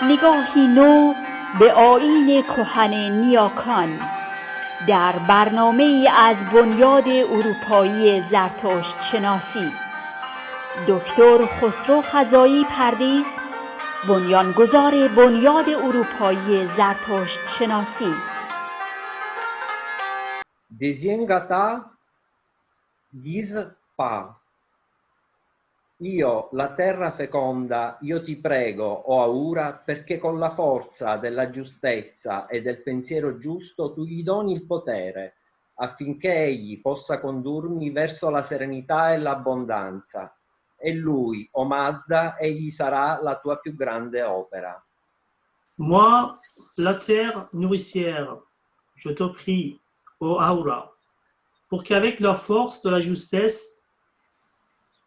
نگاهی نو به آیین کهن نیاکان در برنامه از بنیاد اروپایی زرتشت شناسی. دکتر خسرو خزایی پردیس، بنیانگذار بنیاد اروپایی زرتشت شناسی. Desiengata dis pa. Io, la terra feconda, io ti prego, o Aura, perché con la forza della giustezza e del pensiero giusto tu gli doni il potere, affinché egli possa condurmi verso la serenità e l'abbondanza. E lui, o Mazda, egli sarà la tua più grande opera. Moi, la terre nourricière, je te prie, ô Aura, pour qu'avec la force de la justesse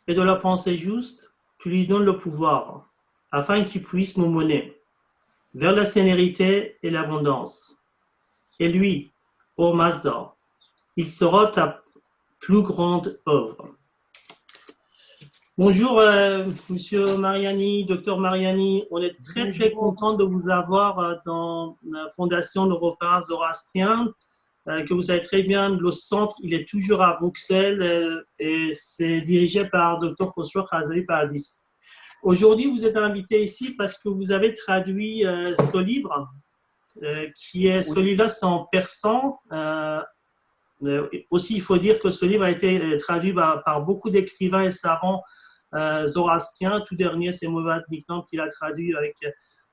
et de la pensée juste, tu lui donnes le pouvoir, afin qu'il puisse me mener vers la sénérité et l'abondance. Et lui, ô Mazda, il sera ta plus grande œuvre. Bonjour, Monsieur Mariani, Docteur Mariani. On est très content de vous avoir dans la Fondation Européen Zoroastien. Que vous savez très bien, le centre, il est toujours à Bruxelles et c'est dirigé par Dr. Khosrow Khazai Pardis. Aujourd'hui, vous êtes invité ici parce que vous avez traduit ce livre, qui est celui-là, c'est en persan. Aussi, il faut dire que ce livre a été traduit par beaucoup d'écrivains et savants zoroastriens. Tout dernier, c'est Movad Niknam qui l'a traduit avec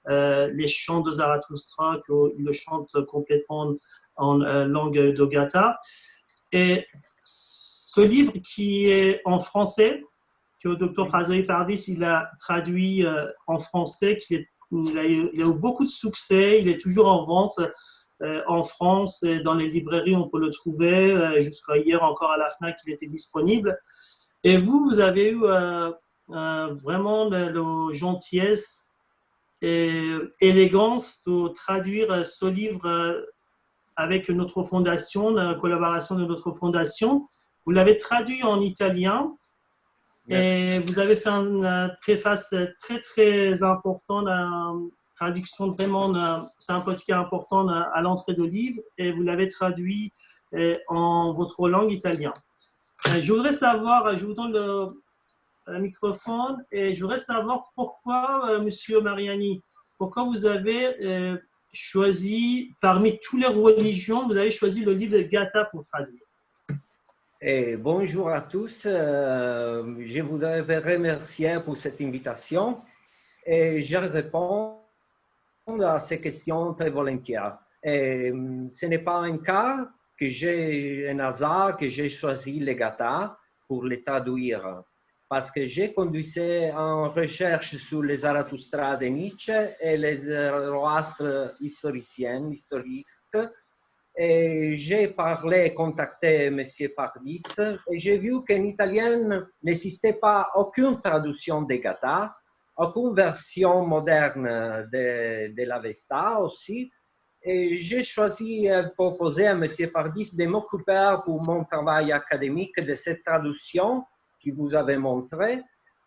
les chants de Zarathustra, qu'il le chante complètement en langue d'Ogata. Et ce livre qui est en français, que le Dr. Khazai Pardis il a traduit en français, il a eu beaucoup de succès, il est toujours en vente en France, et dans les librairies on peut le trouver, jusqu'à hier encore à la FNAC il était disponible. Et vous avez eu vraiment la gentillesse et élégance de traduire ce livre avec notre fondation, la collaboration de notre fondation. Vous l'avez traduit en italien. Merci. Et vous avez fait une préface très importante, une traduction vraiment sympathique et importante à l'entrée de livre, et vous l'avez traduit en votre langue italienne. Je voudrais savoir, je vous donne le microphone, et je voudrais savoir pourquoi, Monsieur Mariani, pourquoi vous avez choisi, parmi toutes les religions, vous avez choisi le livre de Gata pour traduire. Bonjour à tous, je voudrais vous remercier pour cette invitation et je réponds à ces questions très volontiers. Ce n'est pas un cas que j'ai un hasard que j'ai choisi le Gata pour les traduire. Parce que j'ai conduisé en recherche sur les Zarathustra de Nietzsche et les Zoroastres historiques. Et j'ai parlé, contacté M. Pardis, et j'ai vu qu'en italien n'existait pas aucune traduction de Gata, aucune version moderne de l'Avesta aussi. Et j'ai choisi de proposer à M. Pardis de m'occuper pour mon travail académique de cette traduction que vous avez montré,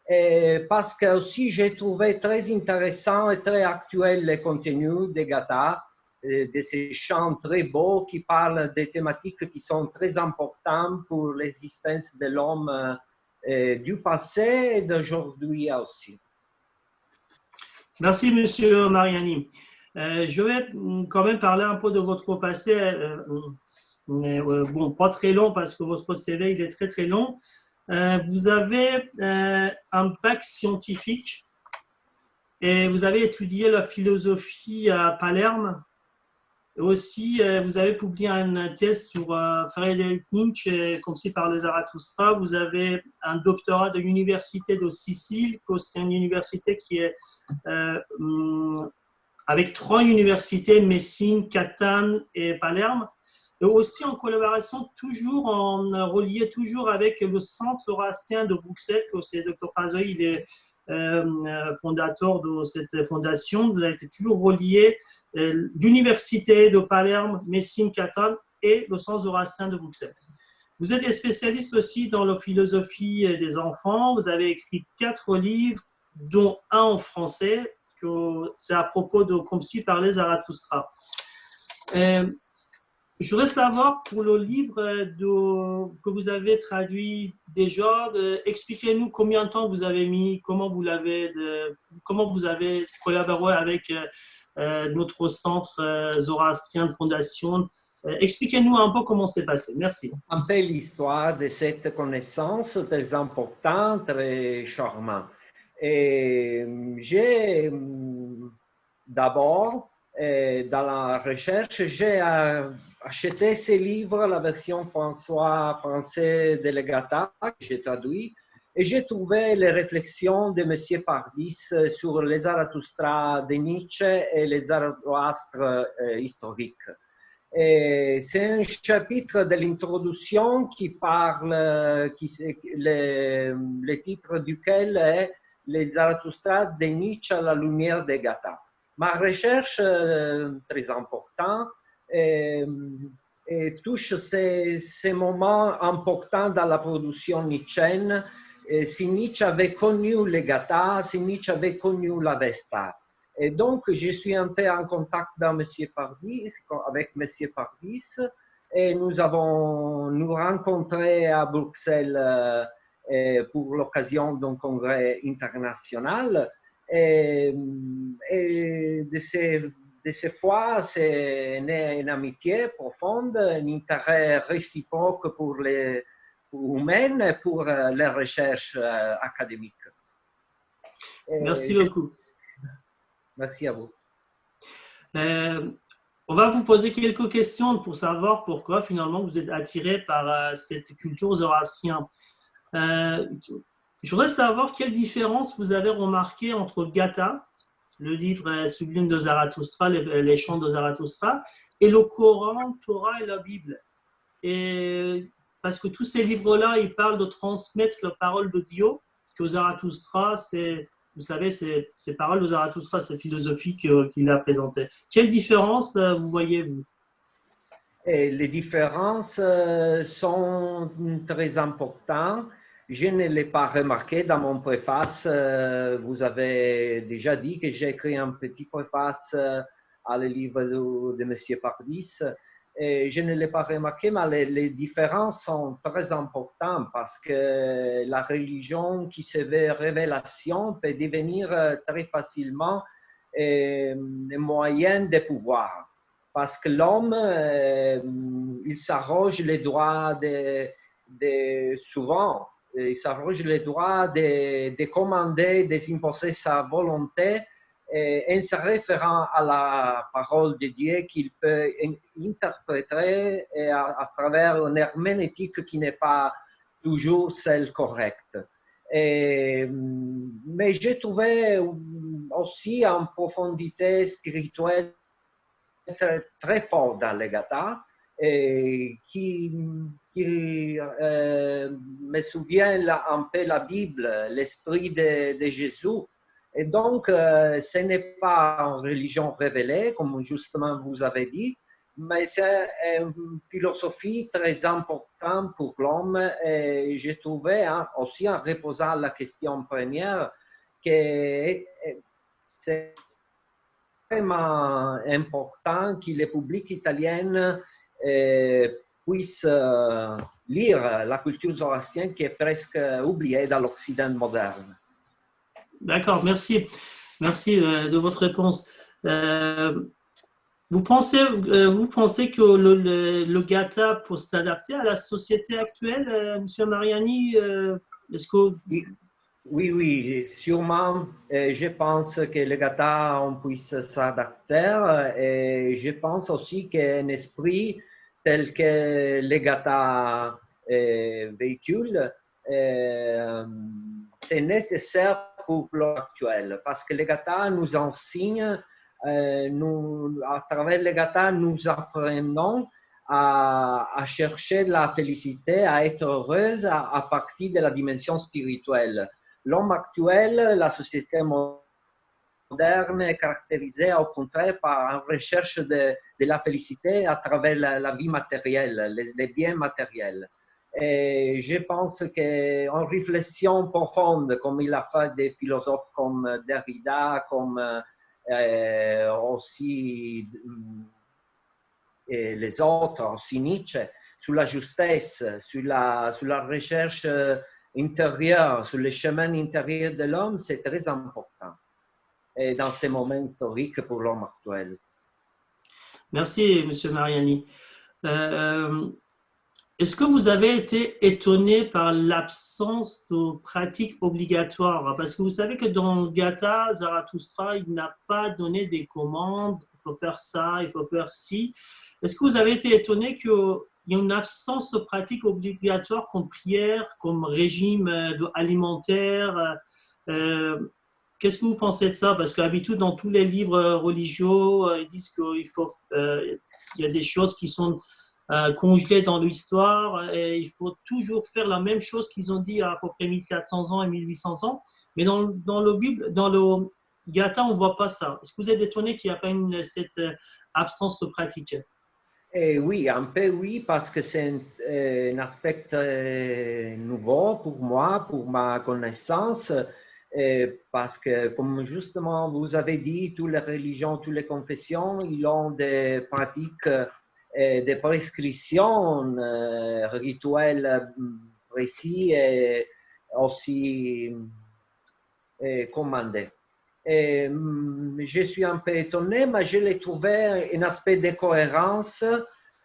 et parce que aussi j'ai trouvé très intéressant et très actuel le contenu de Gata, de ces chants très beaux qui parlent des thématiques qui sont très importantes pour l'existence de l'homme du passé et d'aujourd'hui aussi. Merci, Monsieur Mariani. Je vais quand même parler un peu de votre passé, mais bon, pas très long parce que votre CV il est très long. Vous avez un bac scientifique et vous avez étudié la philosophie à Palerme. Et aussi, vous avez publié une thèse sur Friedrich Nietzsche, comme si par les Zarathustra. Vous avez un doctorat de l'université de Sicile, c'est une université qui est avec 3 universités, Messine, Catane et Palerme. Et aussi en collaboration, toujours en relié toujours avec le Centre zoroastrien de Bruxelles, que c'est Dr. Khazai, il est fondateur de cette fondation. Il a été toujours relié l'université de Palerme, Messine, Catane et le Centre zoroastrien de Bruxelles. Vous êtes spécialiste aussi dans la philosophie des enfants. Vous avez écrit 4 livres, dont un en français, que c'est à propos de comme si parlait Zarathustra. Je voudrais savoir pour le livre que vous avez traduit déjà, expliquez-nous combien de temps vous avez mis, comment vous avez collaboré avec notre centre zoroastrien de fondation. Expliquez-nous un peu comment c'est passé. Merci. Un peu l'histoire de cette connaissance très importante, très charmante. Et j'ai d'abord, dans la recherche, j'ai acheté ces livres, la version français de Legata, que j'ai traduit, et j'ai trouvé les réflexions de M. Pardis sur les Zarathustra de Nietzsche et les Zoroastres historiques. C'est un chapitre de l'introduction qui parle, le titre duquel est Les Zarathustra de Nietzsche à la lumière de Gata. Ma recherche très importante touche ces moments importants dans la production nietzschéenne. Si Nietzsche avait connu les Gata, si Nietzsche avait connu l'Avesta. Et donc, je suis entré en contact avec M. Pardis et nous avons nous rencontrés à Bruxelles pour l'occasion d'un congrès international. Et de ces fois, c'est né une amitié profonde, un intérêt réciproque pour les humains et pour les recherches académiques. Merci beaucoup. Merci à vous. On va vous poser quelques questions pour savoir pourquoi finalement vous êtes attiré par cette culture zoroastrienne. Je voudrais savoir quelle différence vous avez remarqué entre Gata, le livre sublime de Zarathustra, les chants de Zarathustra, et le Coran, Torah et la Bible. Et parce que tous ces livres-là, ils parlent de transmettre la parole de Dieu, que Zarathustra, vous savez, ces paroles de Zarathustra, cette philosophie qu'il a présentée. Quelle différence vous voyez-vous? Et les différences sont très importantes. Je ne l'ai pas remarqué dans mon préface. Vous avez déjà dit que j'ai écrit un petit préface à le livre de M. Pardis. Et je ne l'ai pas remarqué, mais les différences sont très importantes parce que la religion qui se veut révélation peut devenir très facilement un moyen de pouvoir. Parce que l'homme, il s'arroge les droits souvent, il s'arroge le droit de commander, d'imposer sa volonté en se référant à la parole de Dieu qu'il peut interpréter à travers une herméneutique qui n'est pas toujours celle correcte. Mais j'ai trouvé aussi une profondité spirituelle très forte dans les Gata qui me souvient un peu la Bible, l'esprit de Jésus. Et donc, ce n'est pas une religion révélée, comme justement vous avez dit, mais c'est une philosophie très importante pour l'homme. Et j'ai trouvé aussi en reposant la question première que c'est vraiment important que le public italien puisse lire la culture zoroastrienne qui est presque oubliée dans l'Occident moderne. D'accord, merci. Merci de votre réponse. Vous pensez que le Gata peut s'adapter à la société actuelle, M. Mariani? Est-ce que... Oui, sûrement. Je pense que le Gata, on puisse s'adapter. Et je pense aussi qu'un esprit tel que le Gata véhicule, c'est nécessaire pour l'heure actuelle. Parce que le Gata nous enseigne, à travers le Gata, nous apprenons à chercher la félicité, à être heureuse à partir de la dimension spirituelle. L'homme actuel, la société moderne est caractérisée au contraire par une recherche de la félicité à travers la vie matérielle, les biens matériels. Et je pense qu'en réflexion profonde, comme il a fait des philosophes comme Derrida, comme aussi et les autres, aussi Nietzsche, sur la justesse, sur la recherche intérieure, sur les chemins intérieurs de l'homme, c'est très important. Et dans ces moments historiques pour l'homme actuel. Merci, M. Mariani. Est-ce que vous avez été étonné par l'absence de pratiques obligatoires? Parce que vous savez que dans Gatha, Zarathustra, il n'a pas donné des commandes, il faut faire ça, il faut faire ci. Est-ce que vous avez été étonné qu'il y ait une absence de pratiques obligatoires comme prière, comme régime alimentaire? Qu'est-ce que vous pensez de ça? Parce qu'habitude, dans tous les livres religieux, ils disent qu'il y a des choses qui sont congelées dans l'histoire et il faut toujours faire la même chose qu'ils ont dit à peu près 1400 ans et 1800 ans. Mais dans le Bible, dans le Gatha, on ne voit pas ça. Est-ce que vous êtes étonné qu'il n'y a pas cette absence de pratique? Oui, un peu oui, parce que c'est un aspect nouveau pour moi, pour ma connaissance. Parce que, comme justement vous avez dit, toutes les religions, toutes les confessions, ils ont des pratiques, des prescriptions rituelles précises et aussi commandées. Je suis un peu étonné, mais je l'ai trouvé un aspect de cohérence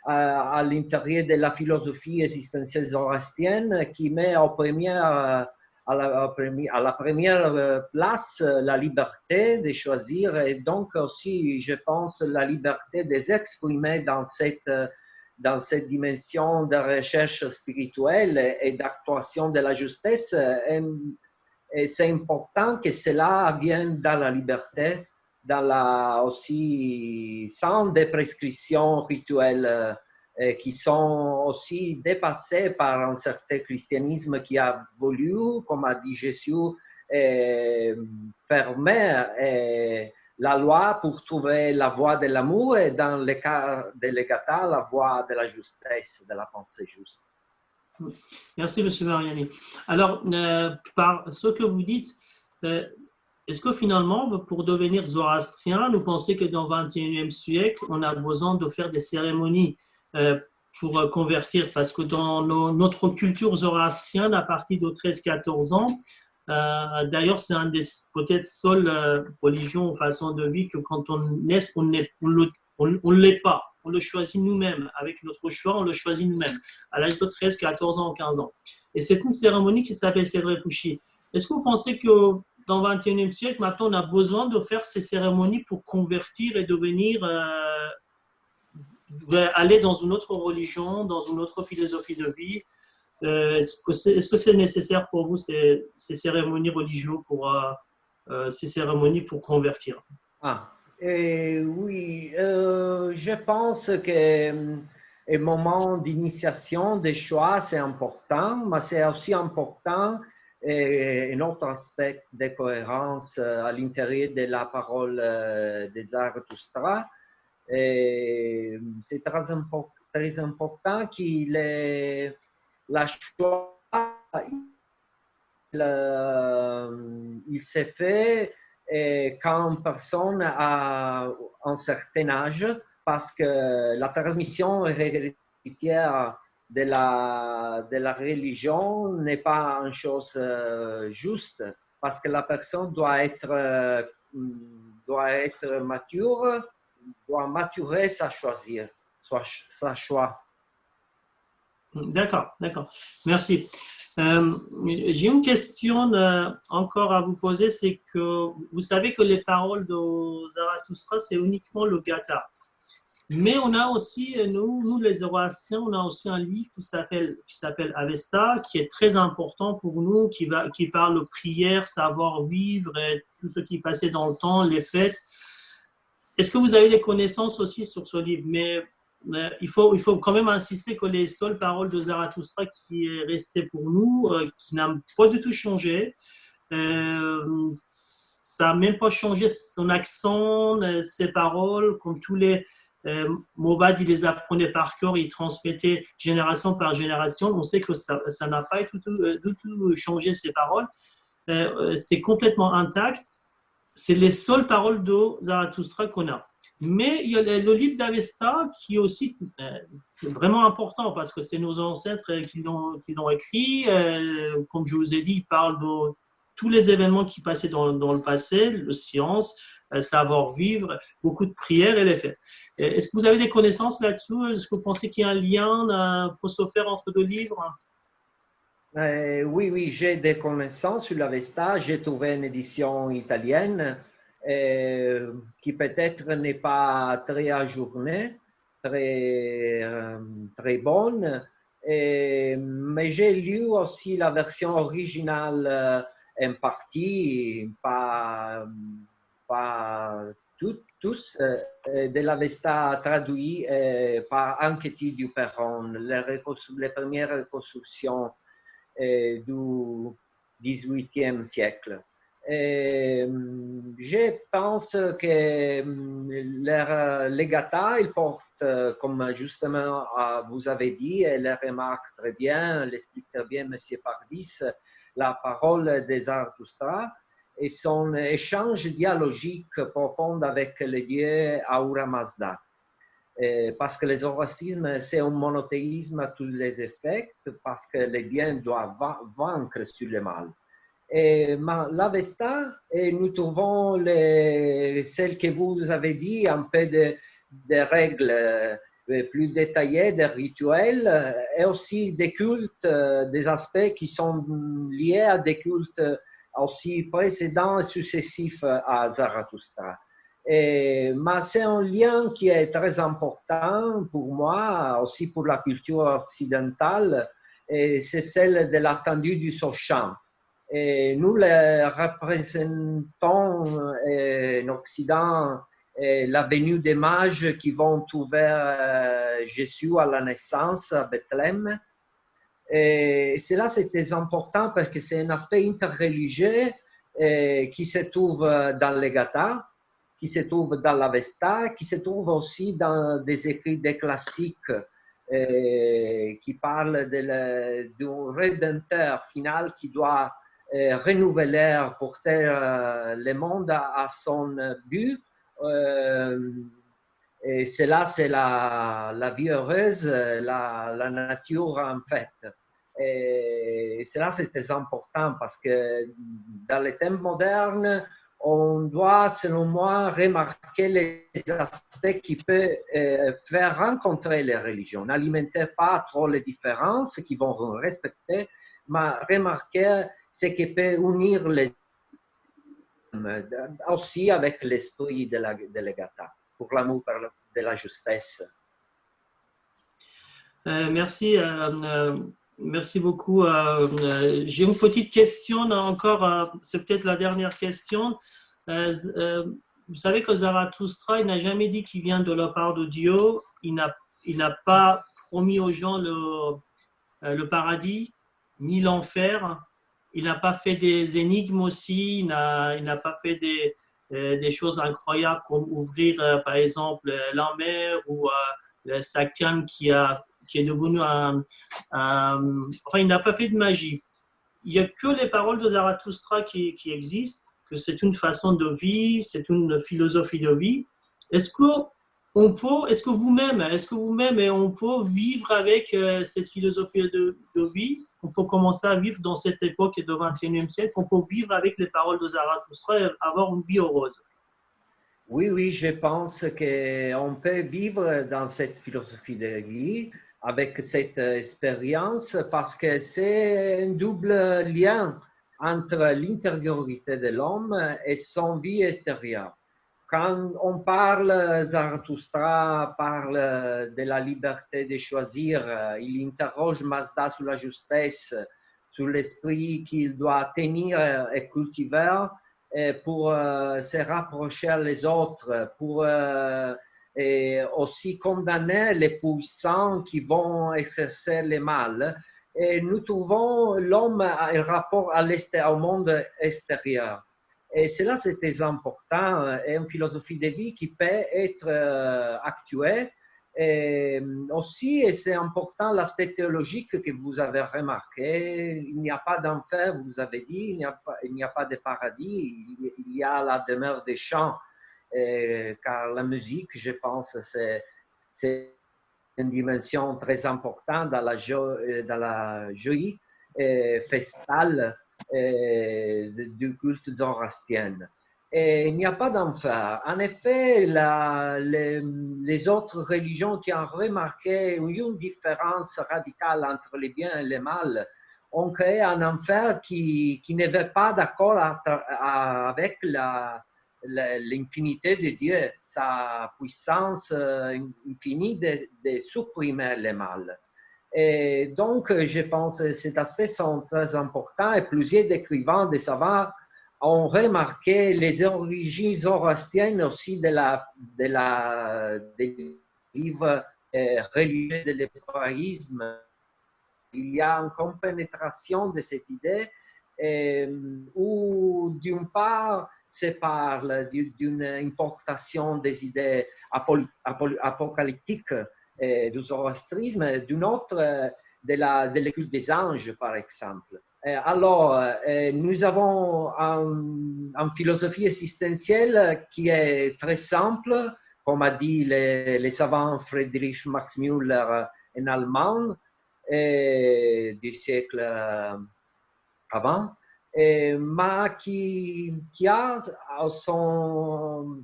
à l'intérieur de la philosophie existentielle zoroastrienne qui met à la première place la liberté de choisir et donc aussi, je pense, la liberté de s'exprimer dans cette dimension de recherche spirituelle et d'actuation de la justesse. Et c'est important que cela vienne dans la liberté, aussi sans des prescriptions rituelles qui sont aussi dépassées par un certain christianisme qui a voulu, comme a dit Jésus, fermer la loi pour trouver la voie de l'amour et dans le cas de l'Gatha, la voie de la justesse, de la pensée juste. Merci, M. Mariani. Alors, par ce que vous dites, est-ce que finalement, pour devenir zoroastrien, vous pensez que dans le XXIe siècle, on a besoin de faire des cérémonies pour convertir? Parce que dans notre culture zoroastrienne, à partir de 13-14 ans, d'ailleurs, c'est un des peut-être seules religions ou façons de vie que quand on naît, on ne l'est pas. On le choisit nous-mêmes. Avec notre choix, on le choisit nous-mêmes. À l'âge de 13, 14 ans, 15 ans. Et c'est une cérémonie qui s'appelle Sedre Pushi. Est-ce que vous pensez que dans le XXIe siècle, maintenant, on a besoin de faire ces cérémonies pour convertir et devenir, aller dans une autre religion, dans une autre philosophie de vie? Est-ce que c'est nécessaire pour vous, ces cérémonies religieuses, ces cérémonies pour convertir? Oui, je pense que le moment d'initiation des choix, c'est important, mais c'est aussi important un autre aspect de cohérence à l'intérieur de la parole de Zarathustra. C'est très important qu'il ait la choix, il s'est fait quand une personne a un certain âge, parce que la transmission héréditaire de la religion n'est pas une chose juste, parce que la personne doit être mature, doit maturer sa choix. D'accord. Merci. J'ai une question encore à vous poser, c'est que vous savez que les paroles de Zarathustra, c'est uniquement le Gatha. Mais on a aussi, nous les Zoroastriens, on a aussi un livre qui s'appelle Avesta, qui est très important pour nous, qui parle de prière, savoir-vivre et tout ce qui passait dans le temps, les fêtes. Est-ce que vous avez des connaissances aussi sur ce livre? Mais il faut quand même insister que les seules paroles de Zarathustra qui est resté pour nous, qui n'a pas du tout changé, ça n'a même pas changé son accent, ses paroles, comme tous les Movad, il les apprenait par cœur, il transmettait génération par génération. On sait que ça n'a pas du tout changé ces paroles. C'est complètement intact. C'est les seules paroles de Zarathustra qu'on a. Mais il y a le livre d'Avesta qui est aussi c'est vraiment important parce que c'est nos ancêtres qui l'ont écrit. Comme je vous ai dit, il parle de tous les événements qui passaient dans le passé, la science, savoir-vivre, beaucoup de prières et les fêtes. Est-ce que vous avez des connaissances là-dessus? Est-ce que vous pensez qu'il y a un lien pour se faire entre deux livres? Oui, j'ai des connaissances sur l'Avesta. J'ai trouvé une édition italienne qui peut-être n'est pas très ajournée, très bonne. Mais j'ai lu aussi la version originale en partie, pas tous, de l'Avesta traduit par Anquetil du Perron, les premières reconstructions du XVIIIe siècle. Je pense que leur legata, ils portent, comme justement vous avez dit, et le remarque très bien, l'explique très bien M. Pardis, la parole de Zarathustra et son échange dialogique profond avec le dieu Ahura Mazda. Parce que le zoroastrisme, c'est un monothéisme à tous les effets, parce que le bien doit vaincre sur le mal. Et l'Avesta, nous trouvons celles que vous avez dit, un peu de règles plus détaillées, des rituels, et aussi des cultes, des aspects qui sont liés à des cultes aussi précédents et successifs à Zarathustra. Mais c'est un lien qui est très important pour moi, aussi pour la culture occidentale, et c'est celle de l'attendu du Socham. Et nous les représentons en Occident la venue des mages qui vont trouver Jésus à la naissance à Bethléem. Et cela, c'est très important parce que c'est un aspect interreligieux qui se trouve dans les Gathas, qui se trouve dans l'Avesta, qui se trouve aussi dans des écrits des classiques qui parlent du Rédempteur final qui doit renouveler, porter le monde à son but. Et cela, c'est la vie heureuse, la nature en fait. Et cela, c'est très important parce que dans les temps modernes, on doit, selon moi, remarquer les aspects qui peuvent faire rencontrer les religions. N'alimentez pas trop les différences qui vont respecter, mais remarquer ce qui peut unir les aussi avec l'esprit de la Gatha, pour l'amour de la justesse. Merci. Merci beaucoup. J'ai une petite question encore, c'est peut-être la dernière question. Vous savez que Zarathustra, il n'a jamais dit qu'il vient de la part de Dieu. Il n'a pas promis aux gens le paradis, ni l'enfer. Il n'a pas fait des énigmes aussi. Il n'a pas fait des choses incroyables comme ouvrir, par exemple, la mer ou sa canne qui est devenu enfin, il n'a pas fait de magie. Il n'y a que les paroles de Zarathustra qui existent, que c'est une façon de vie, c'est une philosophie de vie. Est-ce que vous-même, on peut vivre avec cette philosophie de vie? On peut commencer à vivre dans cette époque du XXIe siècle, on peut vivre avec les paroles de Zarathustra et avoir une vie heureuse. Oui, je pense qu'on peut vivre dans cette philosophie de vie avec cette expérience parce que c'est un double lien entre l'intériorité de l'homme et son vie extérieure. Quand on parle, Zarathustra parle de la liberté de choisir, il interroge Mazda sur la justesse, sur l'esprit qu'il doit tenir et cultiver pour se rapprocher des autres, pour et aussi condamner les puissants qui vont exercer le mal. Et nous trouvons l'homme en rapport au monde extérieur. Et cela, c'est très important. Et une philosophie de vie qui peut être actuelle. Et aussi, et c'est important, l'aspect théologique que vous avez remarqué. Il n'y a pas d'enfer, vous avez dit, il n'y a pas de paradis, il y a la demeure des chants. Car la musique, je pense, c'est une dimension très importante dans la joie festale du culte zoroastrien. Et il n'y a pas d'enfer. En effet, les autres religions qui ont remarqué une différence radicale entre le bien et le mal ont créé un enfer qui ne va pas d'accord avec l'infinité de Dieu, sa puissance infinie de supprimer le mal. Et donc, je pense que cet aspect sont très importants et plusieurs écrivains de savoir ont remarqué les origines zoroastriennes aussi des livres religieux de l'hébraïsme. Il y a une compénétration de cette idée où, d'une part, se parle d'une importation des idées apocalyptiques du zoroastrisme, d'une autre de l'étude des anges, par exemple. Alors, nous avons une philosophie existentielle qui est très simple, comme a dit les savants Friedrich Max Müller en Allemagne du siècle avant, mais qui a à son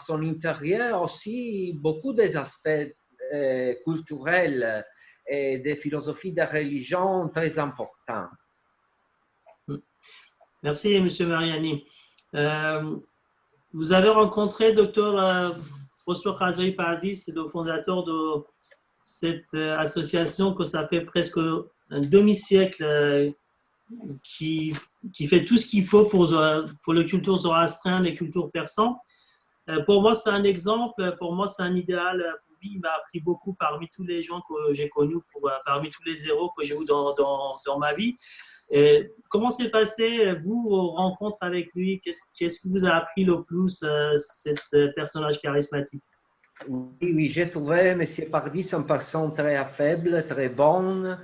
intérieur aussi beaucoup des aspects culturels et des philosophies de religion très importants. Merci, M. Mariani. Vous avez rencontré Dr. François Khazari Pardis, le fondateur de cette association que ça fait presque un demi-siècle qui fait tout ce qu'il faut pour le culture zoroastrien, les cultures persanes. Pour moi, c'est un exemple, pour moi, c'est un idéal. Il m'a appris beaucoup parmi tous les gens que j'ai connus, parmi tous les héros que j'ai eus dans ma vie. Et comment s'est passé, vos rencontres avec lui? Qu'est-ce qui vous a appris le plus, cet personnage charismatique? Oui, j'ai trouvé M. Pardis une personne très affable, très bonne,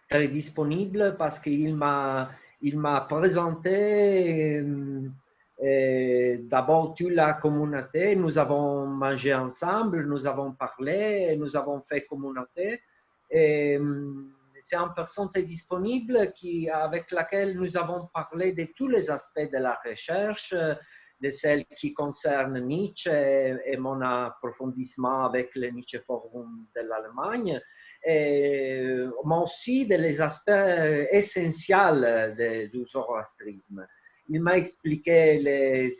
très disponible, parce qu'il m'a présenté d'abord toute la communauté. Nous avons mangé ensemble, nous avons parlé, nous avons fait communauté. Et c'est une personne très disponible avec laquelle nous avons parlé de tous les aspects de la recherche, de celles qui concernent Nietzsche et mon approfondissement avec le Nietzsche Forum de l'Allemagne, mais aussi des aspects essentiels du zoroastrisme. Il m'a expliqué les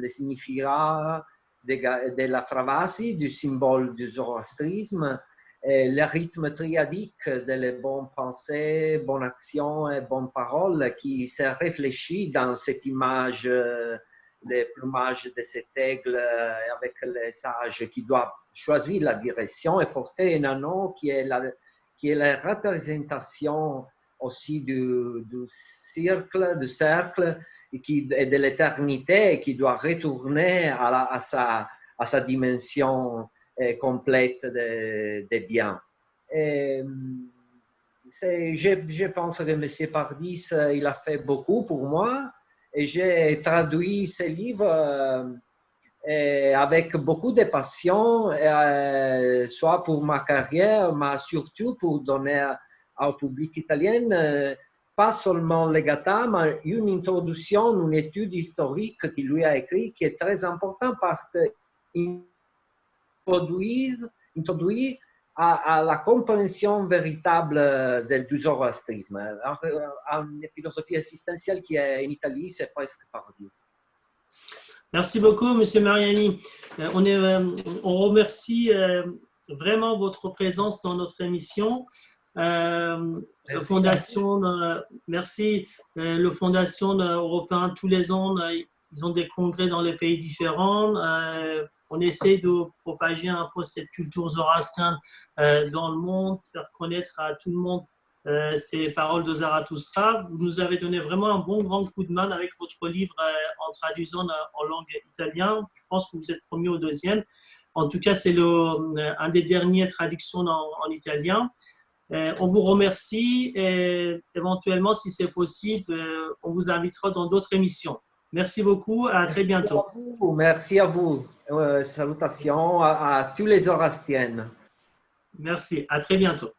significats de la phravasie, du symbole du zoroastrisme, le rythme triadique de les bonnes pensées, bonnes actions et bonnes paroles qui se réfléchit dans cette image le plumage de cet aigle avec les sages qui doivent choisir la direction et porter un anneau qui est la représentation aussi du cercle et de l'éternité qui doit retourner à sa dimension complète des biens. Je pense que M. Pardis, il a fait beaucoup pour moi. Et j'ai traduit ces livres avec beaucoup de passion, soit pour ma carrière, mais surtout pour donner au public italien, pas seulement le Gata, mais une introduction, une étude historique qu'il lui a écrite, qui est très importante parce qu'il introduit à la compréhension véritable du zoroastrisme. Une philosophie existentielle qui est en Italie, c'est presque perdu. Merci beaucoup, M. Mariani. On remercie vraiment votre présence dans notre émission. La Fondation européenne, tous les ans, ils ont des congrès dans les pays différents. On essaie de propager un peu cette culture zoroastrienne dans le monde, faire connaître à tout le monde ces paroles de Zarathustra. Vous nous avez donné vraiment un bon grand coup de main avec votre livre en traduisant en langue italienne. Je pense que vous êtes premier ou deuxième. En tout cas, c'est un des dernières traductions en italien. On vous remercie et éventuellement, si c'est possible, on vous invitera dans d'autres émissions. Merci beaucoup, à très bientôt. Merci à vous. Salutations à tous les Zoroastriens. Merci, à très bientôt.